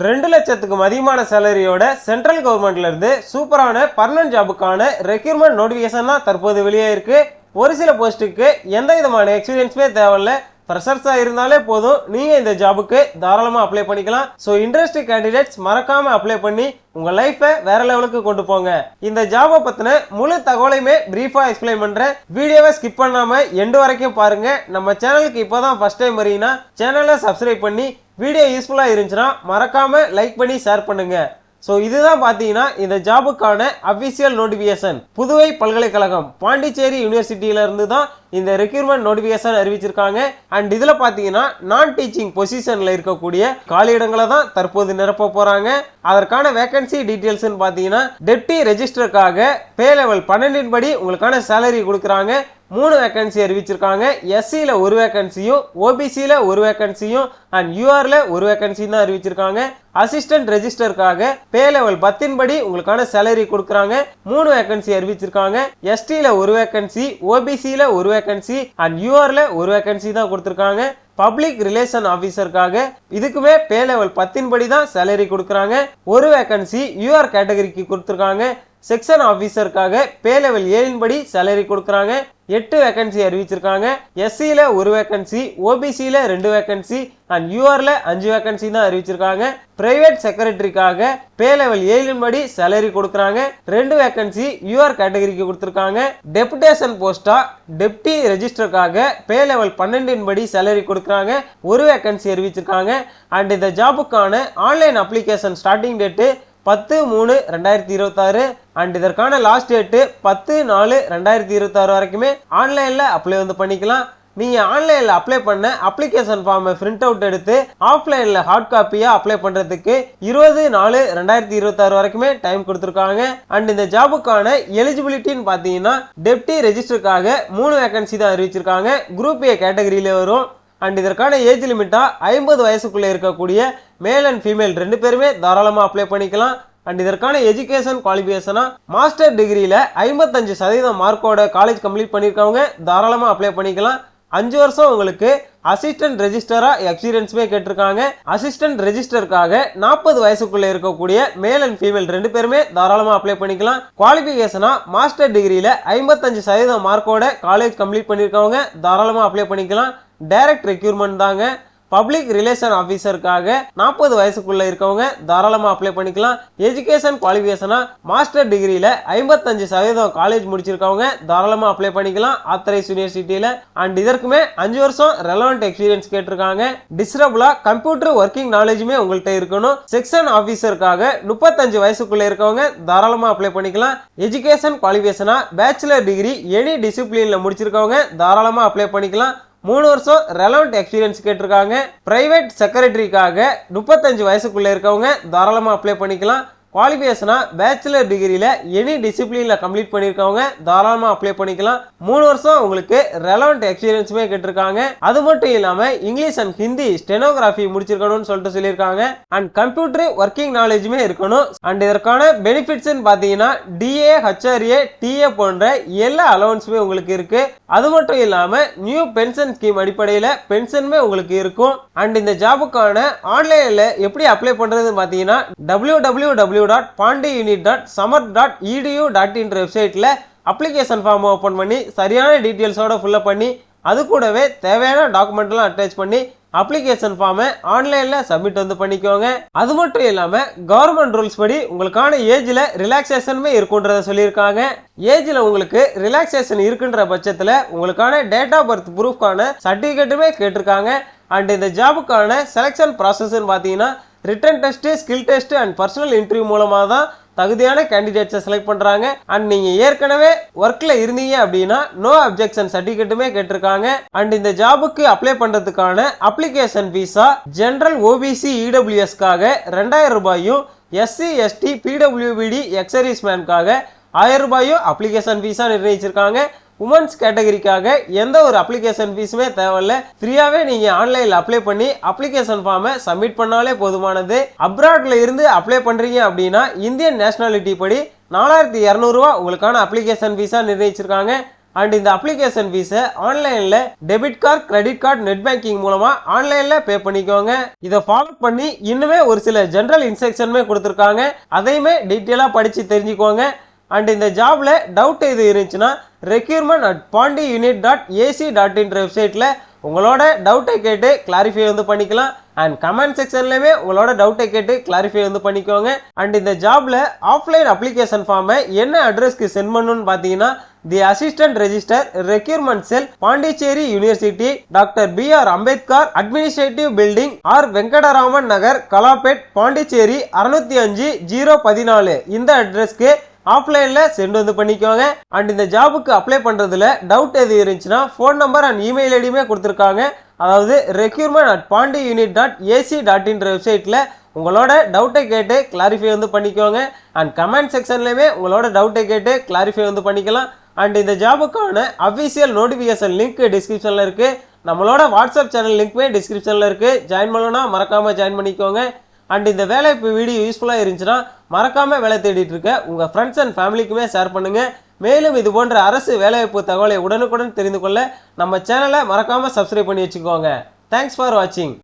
2 லட்சத்துக்கும் அதிகமான சேலரியோட சென்ட்ரல் கவர்மெண்ட்ல இருந்து சூப்பரான பர்மனன்ட் ஜாபுக்கான ரெக்ரூட்மெண்ட் நோட்டிஃபிகேஷன் தான் தற்போது வெளியே இருக்கு. ஒரு சில போஸ்ட்டுக்கு எந்த விதமான எக்ஸ்பீரியன்ஸுமே தேவையில்ல, ஃப்ரெஷர்ஸா இருந்தாலே போதும், நீங்க இந்த ஜாபுக்கு தாராளமா அப்ளை பண்ணிக்கலாம். சோ இன்ட்ரெஸ்டட் கேண்டிடேட்ஸ் மறக்காம அப்ளை பண்ணி உங்க லைஃபை வேற லெவலுக்கு கொண்டு போங்க. இந்த ஜாபை பத்தின முழு தகவலையுமே பிரீஃபா எக்ஸ்பிளைன் பண்றேன். வீடியோவை ஸ்கிப் பண்ணாம எண்டு வரைக்கும் பாருங்க. நம்ம சேனலுக்கு இப்போதான் ஃபர்ஸ்ட் டைம் வரீங்கன்னா சேனலை சப்ஸ்கிரைப் பண்ணி வீடியோ யூஸ்ஃபுல்லா இருந்துச்சுன்னா மறக்காம லைக் பண்ணி ஷேர் பண்ணுங்க. சோ இதுதான் பாத்தீங்கன்னா இந்த ஜாபுக்கான அபிஷியல் நோட்டிபிகேஷன். புதுவை பல்கலைக்கழகம் பாண்டிச்சேரி யூனிவர்சிட்டியில இருந்து தான் இந்த ரெக்ரூட்மெண்ட் நோட்டிபிகேஷன் அறிவிச்சிருக்காங்க. அண்ட் இதுல பாத்தீங்கன்னா நான் டீச்சிங் பொசிஷன்ல இருக்கக்கூடிய காலியிடங்களை தான் தற்போது நிரப்ப போறாங்க. அதற்கான வேகன்சி டீடைல்ஸ் பாத்தீங்கன்னா டெப்டி ரெஜிஸ்டருக்காக பே லெவல் 12 படி உங்களுக்கான சேலரி கொடுக்குறாங்க. 3 வேகன்சி அறிவிச்சிருக்காங்க. எஸ்சில ஒரு வேகன்சியும், ஓபிசில ஒரு வேகன்சியும் அண்ட் யூஆர்ல ஒரு வேகன்சி தான் அறிவிச்சிருக்காங்க. அசிஸ்டன்ட் ரெஜிஸ்டருக்காக பே லெவல் 10 படி உங்களுக்கான சேலரி கொடுக்குறாங்க. 3 வேகன்சி அறிவிச்சிருக்காங்க. எஸ்டில ஒரு வேகன்சி, ஓபிசில ஒரு வேகன்சி அண்ட் யூஆர்ல ஒரு வேகன்சி தான் கொடுத்திருக்காங்க. பப்ளிக் ரிலேஷன் ஆபீசருக்காக இதுக்குமே பே லெவல் 10 படி தான் சேலரி கொடுக்குறாங்க. ஒரு வேகன்சி யூஆர் கேட்டகரிக்கு கொடுத்திருக்காங்க. செக்ஷன் ஆபீசருக்காக பே லெவல் 7 படி சேலரி கொடுக்குறாங்க. 8 வேகன்சி அறிவிச்சிருக்காங்க. எஸ்சில ஒரு வேகன்சி, ஓபிசில 2 வேகன்சி அண்ட் யூஆர்ல 5 வேகன்சி தான் அறிவிச்சிருக்காங்க. பிரைவேட் செக்ரட்டரிக்காக பே லெவல் 7 படி சேலரி கொடுக்குறாங்க. 2 வேகன்சி யூஆர் கேட்டகரிக்கு கொடுத்திருக்காங்க. டெபுடேஷன் போஸ்டா டெப்டி ரெஜிஸ்டருக்காக பே லெவல் 12 படி சேலரி கொடுக்குறாங்க. ஒரு வேகன்சி அறிவிச்சிருக்காங்க. அண்ட் இந்த ஜாபுக்கான online application starting date 10/3/2026 and இதற்கான லாஸ்ட் டேட்டு 10/4/2026 வரைக்குமே ஆன்லைன்ல அப்ளை பண்ணிக்கலாம். நீங்க ஆன்லைன்ல அப்ளை பண்ண அப்ளிகேஷன் ஃபார்மை பிரிண்ட் அவுட் எடுத்து ஆஃப்லைன்ல ஹார்ட் காப்பியா அப்ளை பண்றதுக்கு 20/4/2026 வரைக்குமே டைம் கொடுத்திருக்காங்க. அண்ட் இந்த ஜாபுக்கான எலிஜிபிலிட்டின்னு பாத்தீங்கன்னா டெப்டி ரெஜிஸ்டருக்காக 3 வேகன்சி தான் அறிவிச்சிருக்காங்க. குரூப் ஏ கேட்டகரியில வரும். அண்ட் இதற்கான ஏஜ் லிமிட்டா 50 வயசுக்குள்ள இருக்கக்கூடிய மேல் அண்ட் ஃபீமேல் 2 பேருமே தாராளமா அப்ளை பண்ணிக்கலாம். அண்ட் இதற்கான எஜுகேஷன் குவாலிஃபிகேஷனா மாஸ்டர் டிகிரியில 55% மார்க்கோட காலேஜ் கம்ப்ளீட் பண்ணிருக்கவங்க தாராளமா அப்ளை பண்ணிக்கலாம். 5 வருஷம் உங்களுக்கு அசிஸ்டன்ட் ரெஜிஸ்டரா எக்ஸ்பீரியன்ஸுமே கேட்டிருக்காங்க. அசிஸ்டன்ட் ரெஜிஸ்டருக்காக 40 வயசுக்குள்ள இருக்கக்கூடிய மேல் அண்ட் ஃபீமேல் 2 பேருமே தாராளமா அப்ளை பண்ணிக்கலாம். குவாலிஃபிகேஷனா மாஸ்டர் டிகிரியில 55% மார்க்கோட காலேஜ் கம்ப்ளீட் பண்ணிருக்கவங்க தாராளமா அப்ளை பண்ணிக்கலாம். டைரக்ட் ரெக்ரூட்மெண்ட் தாங்க. பப்ளிக் ரிலேஷன் ஆபீசருக்காக 40 வயசுக்குள்ள இருக்கவங்க தாராளமா அப்ளை பண்ணிக்கலாம். எஜுகேஷன் குவாலிஃபிகேஷனா மாஸ்டர் டிகிரியில 55% காலேஜ் முடிச்சிருக்கவங்க தாராளமா அப்ளை பண்ணிக்கலாம் ஆத்தரைஸ் யூனிவர்சிட்டியில. அண்ட் இதற்குமே 5 வருஷம் ரெலவெண்ட் எக்ஸ்பீரியன்ஸ் கேட்டிருக்காங்க. டிஸ்ரபிளா கம்ப்யூட்டர் ஒர்க்கிங் நாலேஜுமே உங்கள்கிட்ட இருக்கணும். செக்ஷன் ஆபீசருக்காக 35 வயசுக்குள்ள இருக்கவங்க தாராளமா அப்ளை பண்ணிக்கலாம். எஜுகேஷன் குவாலிஃபிகேஷனா பேச்சுலர் டிகிரி எனி டிசிப்ளின்ல முடிச்சிருக்கவங்க தாராளமா அப்ளை பண்ணிக்கலாம். 3 வருஷம் ரெலவெண்ட் எக்ஸ்பீரியன்ஸ் கேட்டிருக்காங்க. பிரைவேட் செக்ரட்டரிக்காக 35 வயசுக்குள்ள இருக்கவங்க தாராளமா அப்ளை பண்ணிக்கலாம். குவாலிஃபிகேஷனா பேச்சுலர் டிகிரியில எனி டிசிப்ளின்ல கம்ப்ளீட் பண்ணிருக்கவங்க தாராளமா அப்ளை பண்ணிக்கலாம். 3 வருஷம் உங்களுக்கு ரெலவெண்ட் எக்ஸ்பீரியன்ஸுமே கேட்டிருக்காங்க. அது மட்டும் இல்லாம இங்கிலீஷ் அண்ட் ஹிந்தி ஸ்டெனோகிராஃபி முடிச்சிருக்கணும்னு சொல்லிட்டு சொல்லியிருக்காங்க. அண்ட் கம்ப்யூட்டர் ஒர்க்கிங் நாலேஜுமே இருக்கணும். அண்ட் இதற்கான பெனிஃபிட்ஸ் பாத்தீங்கன்னா டிஏ, ஹெச்ஆர்ஏ, டிஏ போன்ற எல்லா அலவன்ஸுமே உங்களுக்கு இருக்கு. அது மட்டும் இல்லாம நியூ பென்ஷன் ஸ்கீம் அடிப்படையில பென்ஷனுமே உங்களுக்கு இருக்கும். அண்ட் இந்த ஜாபுக்கான ஆன்லைன்ல எப்படி அப்ளை பண்றதுன்னு பாத்தீங்கன்னா www.pandiunit.samarth.edu.in வெப்சைட்ல அப்ளிகேஷன் ஃபார்ம் ஓபன் பண்ணி சரியான டீடைல்ஸோட ஃபில் பண்ணி அது கூடவே தேவையான டாக்குமெண்ட்லாம் அட்டாச் பண்ணி அப்ளிகேஷன் ஃபார்மை ஆன்லைன்ல சப்மிட் பண்ணிக்கோங்க. அது மட்டும் இல்லாம கவர்மெண்ட் ரூல்ஸ் படி உங்களுக்கான ஏஜ்ல ரிலாக்ஸேஷனுமே இருக்குன்றத சொல்லியிருக்காங்க. ஏஜ்ல உங்களுக்கு ரிலாக்ஸேஷன் இருக்குன்ற பட்சத்துல உங்களுக்கான டேட் ஆஃப் பர்த் ப்ரூஃப்கான சர்டிபிகேட்டுமே கேட்டிருக்காங்க. அண்ட் இந்த ஜாபுக்கான செலக்ஷன் ப்ராசஸ் பாத்தீங்கன்னா written test, skill test and personal interview மூலமா தான் தகுதியான கேண்டிடேட்ஸை செலக்ட் பண்றாங்க. அண்ட் நீங்க ஏற்கனவே ஒர்க்ல இருந்தீங்க அப்படின்னா நோ அப்ஜெக்ஷன் சர்டிபிகேட்டுமே கேட்டிருக்காங்க. அண்ட் இந்த ஜாபுக்கு அப்ளை பண்றதுக்கான அப்ளிகேஷன் ஃபீஸா ஜெனரல் ஓபிசி இடபிள்யூஎஸ்க்காக 2000 ரூபாயும், எஸ்சி எஸ்டி பிடபிள்யூபிடி எக்ஸர்வீஸ் மேனுக்காக 1000 ரூபாயும் அப்ளிகேஷன் ஃபீஸா நிர்ணயிச்சிருக்காங்க. உமன்ஸ் கேட்டகரிக்காக எந்த ஒரு அப்ளிகேஷன் ஃபீஸுமே தேவையில்லை. ஃப்ரீயாவே நீங்க ஆன்லைன்ல அப்ளை பண்ணி அப்ளிகேஷன் ஃபார்மை சப்மிட் பண்ணாலே போதுமானது. அப்ராட்ல இருந்து அப்ளை பண்றீங்க அப்படின்னா இந்தியன் நேஷனாலிட்டி படி 4200 ரூபாய் உங்களுக்கான அப்ளிகேஷன் ஃபீஸா நிர்ணயிச்சிருக்காங்க. அண்ட் இந்த அப்ளிகேஷன் ஃபீஸை ஆன்லைன்ல debit card, credit card, net banking மூலமா ஆன்லைன்ல பே பண்ணிக்கோங்க. இதை ஃபாலோ பண்ணி இன்னுமே ஒரு சில ஜெனரல் இன்ஸ்ட்ரக்ஷனுமே கொடுத்துருக்காங்க. அதையுமே டீட்டெயிலா படிச்சு தெரிஞ்சுக்கோங்க. அண்ட் இந்த ஜாப்ல டவுட் எது இருந்துச்சுன்னா recruitment@pondiunit.ac.in வெப்சைட்ல உங்களோட டவுட்டை கேட்டு கிளாரிஃபை பண்ணிக்கலாம். அண்ட் கமெண்ட் செக்ஷன்லயுமே உங்களோட டவுட்டை கேட்டு கிளாரிஃபை பண்ணிக்கோங்க. அண்ட் இந்த ஜாப்ல ஆஃப்லைன் அப்ளிகேஷன் ஃபார்மை என்ன அட்ரஸ்க்கு சென்ட் பண்ணணும்னு பார்த்தீங்கன்னா the assistant register, requirement cell, Pondicherry university, doctor B.R. Ambedkar administrative building, R Venkataraman Nagar, Kalapet, Pondicherry 605-014 இந்த அட்ரஸ்க்கு ஆஃப்லைன்ல சென்ட் பண்ணிக்கோங்க. அண்ட் இந்த ஜாபுக்கு அப்ளை பண்றதுல டவுட் எது இருந்துச்சுன்னா ஃபோன் நம்பர் அண்ட் இமெயில் ஐடியுமே கொடுத்துருக்காங்க. அதாவது recruitment@pondiunit.ac.in வெப்சைட்ல உங்களோட டவுட்டை கேட்டு கிளாரிஃபை பண்ணிக்கோங்க. அண்ட் கமெண்ட் செக்ஷன்லயுமே உங்களோட டவுட்டை கேட்டு கிளாரிஃபை பண்ணிக்கலாம். அண்ட் இந்த ஜாபுக்கான அஃபிஷியல் நோட்டிஃபிகேஷன் லிங்க் டிஸ்கிரிப்ஷன்ல இருக்கு. நம்மளோட வாட்ஸ்அப் சேனல் லிங்க்மே டிஸ்கிரிப்ஷன்ல இருக்கு. ஜாயின் பண்ணணும்னா மறக்காம ஜாயின் பண்ணிக்கோங்க. அண்ட் இந்த வேலை வீடியோ யூஸ்ஃபுல்லா இருந்துச்சுன்னா மறக்காம வேலை தேடிட்டு இருக்க உங்க ஃப்ரெண்ட்ஸ் அண்ட் ஃபேமிலிக்குமே ஷேர் பண்ணுங்க. மேலும் இது போன்ற அரசு வேலைவாய்ப்பு தகவலை உடனுக்குடன் தெரிந்து கொள்ள நம்ம சேனலை மறக்காம சப்ஸ்கிரைப் பண்ணி வச்சுக்கோங்க. தேங்க்ஸ் ஃபார் வாட்சிங்.